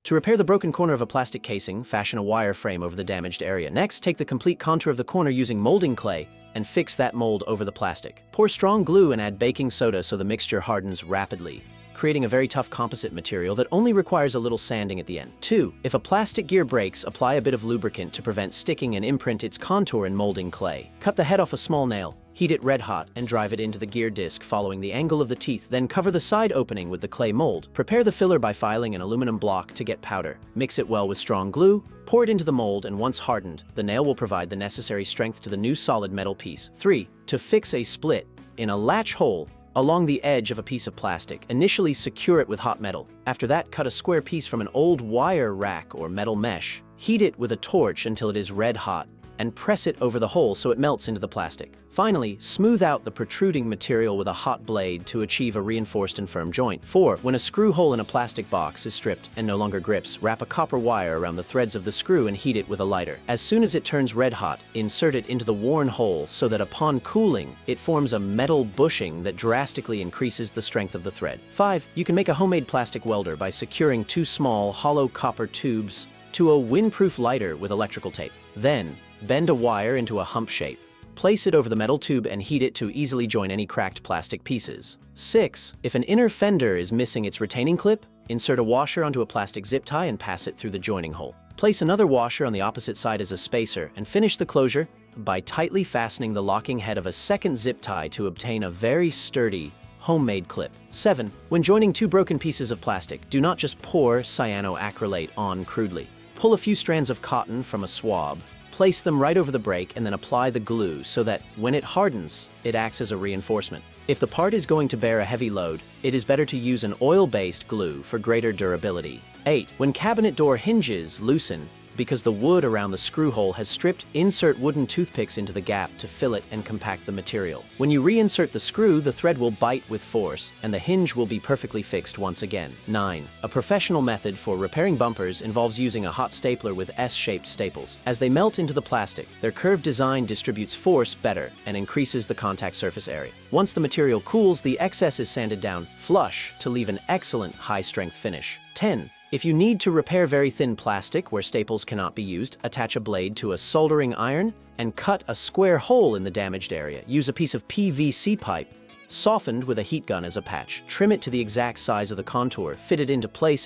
To repair the broken corner of a plastic casing, fashion a wire frame over the damaged area. Next, take the complete contour of the corner using molding clay and fix that mold over the plastic. Pour strong glue and add baking soda so the mixture hardens rapidly, creating a very tough composite material that only requires a little sanding at the end. 2. If a plastic gear breaks, apply a bit of lubricant to prevent sticking and imprint its contour in molding clay. Cut the head off a small nail. Heat it red hot and drive it into the gear disc following the angle of the teeth, then cover the side opening with the clay mold. Prepare the filler by filing an aluminum block to get powder. Mix it well with strong glue, pour it into the mold, and once hardened, the nail will provide the necessary strength to the new solid metal piece. 3. To fix a split in a latch hole along the edge of a piece of plastic, initially secure it with hot metal. After that, cut a square piece from an old wire rack or metal mesh. Heat it with a torch until it is red hot, and press it over the hole so it melts into the plastic. Finally, smooth out the protruding material with a hot blade to achieve a reinforced and firm joint. 4. When a screw hole in a plastic box is stripped and no longer grips, wrap a copper wire around the threads of the screw and heat it with a lighter. As soon as it turns red hot, insert it into the worn hole so that upon cooling, it forms a metal bushing that drastically increases the strength of the thread. 5. You can make a homemade plastic welder by securing 2 small, hollow copper tubes to a windproof lighter with electrical tape. Then, bend a wire into a hump shape. Place it over the metal tube and heat it to easily join any cracked plastic pieces. 6. If an inner fender is missing its retaining clip, insert a washer onto a plastic zip tie and pass it through the joining hole. Place another washer on the opposite side as a spacer and finish the closure by tightly fastening the locking head of a second zip tie to obtain a very sturdy, homemade clip. 7. When joining 2 broken pieces of plastic, do not just pour cyanoacrylate on crudely. Pull a few strands of cotton from a swab, place them right over the break, and then apply the glue so that when it hardens, it acts as a reinforcement. If the part is going to bear a heavy load, it is better to use an oil-based glue for greater durability. 8. When cabinet door hinges loosen, because the wood around the screw hole has stripped, insert wooden toothpicks into the gap to fill it and compact the material. When you reinsert the screw, the thread will bite with force, and the hinge will be perfectly fixed once again. 9. A professional method for repairing bumpers involves using a hot stapler with S-shaped staples. As they melt into the plastic, their curved design distributes force better and increases the contact surface area. Once the material cools, the excess is sanded down flush to leave an excellent high-strength finish. 10. If you need to repair very thin plastic where staples cannot be used, attach a blade to a soldering iron and cut a square hole in the damaged area. Use a piece of PVC pipe, softened with a heat gun as a patch. Trim it to the exact size of the contour, fit it into place,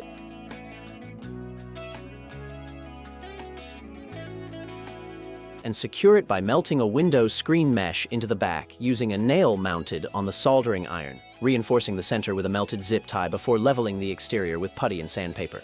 and secure it by melting a window screen mesh into the back using a nail mounted on the soldering iron, reinforcing the center with a melted zip tie before leveling the exterior with putty and sandpaper.